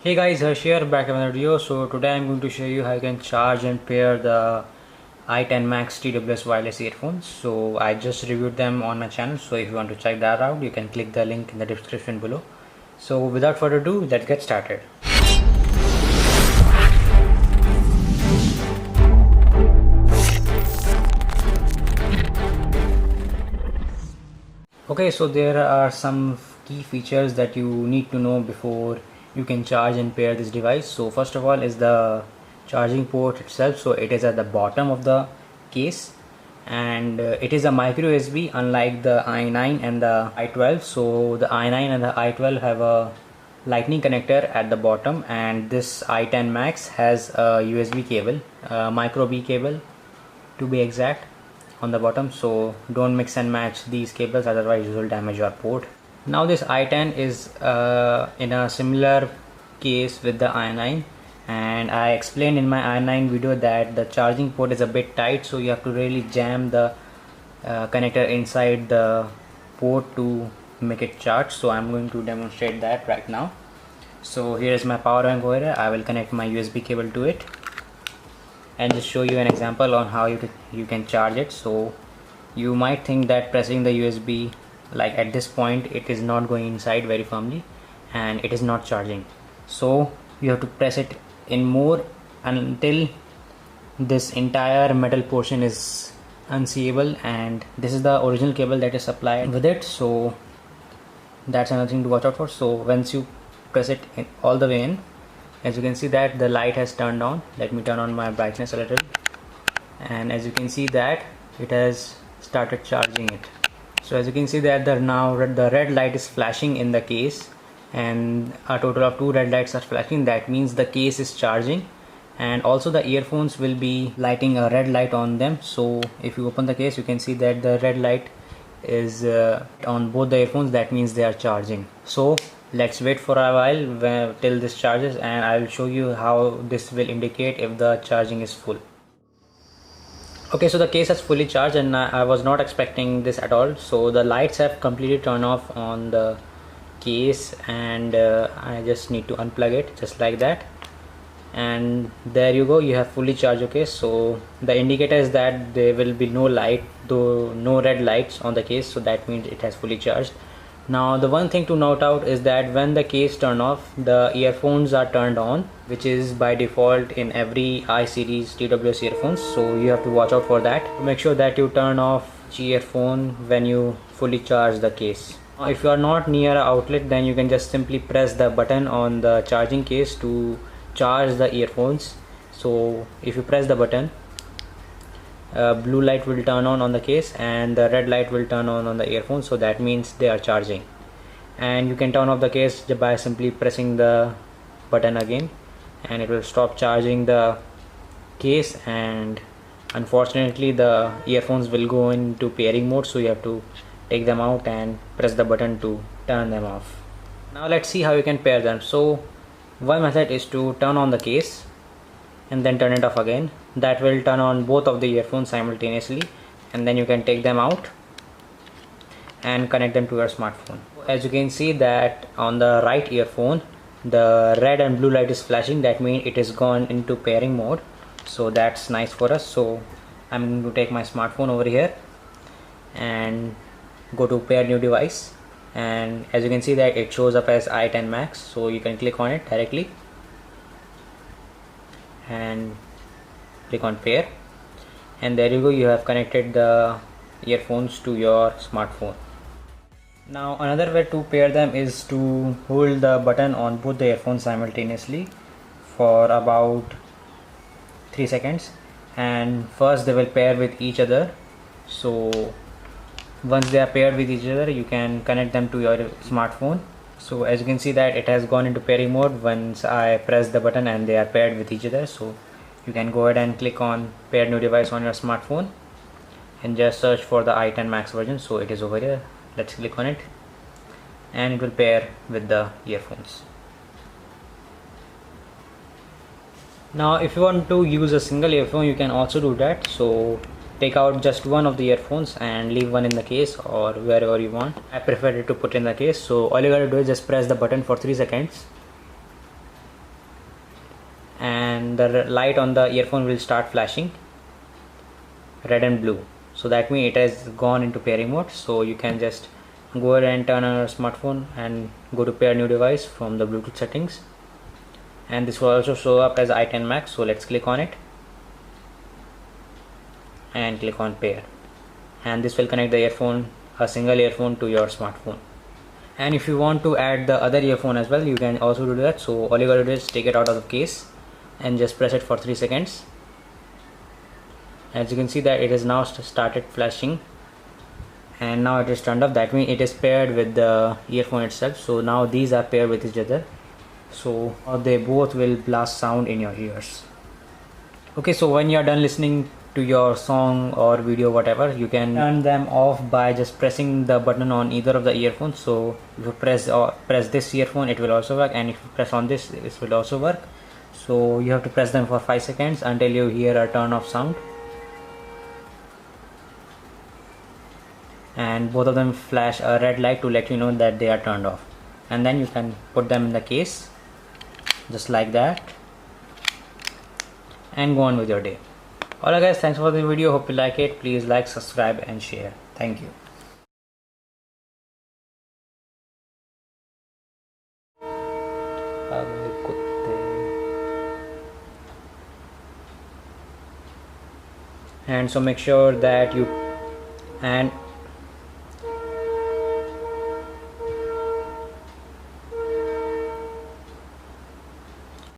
Hey guys, Harsh here, back in another video. So today I'm going to show you how you can charge and pair the i10 Max TWS wireless earphones. So I just reviewed them on my channel, so if you want to check that out, you can click the link in the description below. So without further ado, let's get started. Okay, so there are some key features that you need to know before you can charge and pair this device. So first of all is the charging port itself. So it is at the bottom of the case, and it is a micro USB, unlike the i9 and the i12. So the i9 and the i12 have a lightning connector at the bottom, and this i10 Max has a USB cable, micro B cable to be exact, on the bottom. So don't mix and match these cables, otherwise you will damage your port. Now this i10 is in a similar case with the i9, and I explained in my i9 video that the charging port is a bit tight, so you have to really jam the connector inside the port to make it charge. So I'm going to demonstrate that right now. So here is my power bank over here. I will connect my USB cable to it and just show you an example on how you can charge it. So you might think that pressing the USB, like at this point, it is not going inside very firmly and it is not charging. So you have to press it in more until this entire metal portion is unseeable, and this is the original cable that is supplied with it. So that's another thing to watch out for. So once you press it in, all the way in, as you can see that the light has turned on. Let me turn on my brightness a little, and as you can see that it has started charging it. So as you can see that the red light is flashing in the case, and a total of 2 red lights are flashing. That means the case is charging, and also the earphones will be lighting a red light on them. So if you open the case, you can see that the red light is on both the earphones. That means they are charging. So let's wait for a while till this charges, and I will show you how this will indicate if the charging is full. Okay, so the case has fully charged, and I was not expecting this at all. So the lights have completely turned off on the case, and I just need to unplug it just like that, and there you go, you have fully charged your case. So the indicator is that there will be no light, though no red lights on the case, so that means it has fully charged. Now the one thing to note out is that when the case turn off, the earphones are turned on, which is by default in every I series TWS earphones. So you have to watch out for that. Make sure that you turn off the earphone when you fully charge the case. Now, if you are not near an outlet, then you can just simply press the button on the charging case to charge the earphones. So if you press the button, blue light will turn on the case, and the red light will turn on the earphones. So that means they are charging. And you can turn off the case by simply pressing the button again, and it will stop charging the case, and unfortunately the earphones will go into pairing mode, so you have to take them out and press the button to turn them off. Now let's see how you can pair them. So one method is to turn on the case and then turn it off again. That will turn on both of the earphones simultaneously, and then you can take them out and connect them to your smartphone. As you can see that on the right earphone, the red and blue light is flashing. That means it is gone into pairing mode, so that's nice for us. So I'm going to take my smartphone over here and go to pair new device, and as you can see that it shows up as i10 Max. So you can click on it directly and click on pair, and there you go, you have connected the earphones to your smartphone. Now another way to pair them is to hold the button on both the earphones simultaneously for about 3 seconds, and first they will pair with each other. So once they are paired with each other, you can connect them to your smartphone. So as you can see that it has gone into pairing mode once I press the button, and they are paired with each other. So you can go ahead and click on pair new device on your smartphone and just search for the i10 Max version. So it is over here. Let's click on it, and it will pair with the earphones. Now if you want to use a single earphone, you can also do that. So take out just one of the earphones and leave one in the case or wherever you want. I prefer it to put in the case. So all you gotta do is just press the button for 3 seconds, and the light on the earphone will start flashing red and blue. So that means it has gone into pairing mode. So you can just go ahead and turn on your smartphone and go to pair new device from the Bluetooth settings, and this will also show up as i10 Max. So let's click on it and click on pair, and this will connect the earphone, a single earphone, to your smartphone. And if you want to add the other earphone as well, you can also do that. So all you gotta do is take it out of the case and just press it for 3 seconds. As you can see that it has now started flashing, and now it is turned off. That means it is paired with the earphone itself. So now these are paired with each other, so they both will blast sound in your ears. Okay, so when you are done listening to your song or video, whatever, you can turn them off by just pressing the button on either of the earphones. So if you press this earphone, it will also work, and if you press on this will also work. So you have to press them for 5 seconds until you hear a turn off sound, and both of them flash a red light to let you know that they are turned off, and then you can put them in the case just like that and go on with your day. Alright guys, thanks for the video, hope you like it. Please like, subscribe and share. Thank you. And so make sure that you, and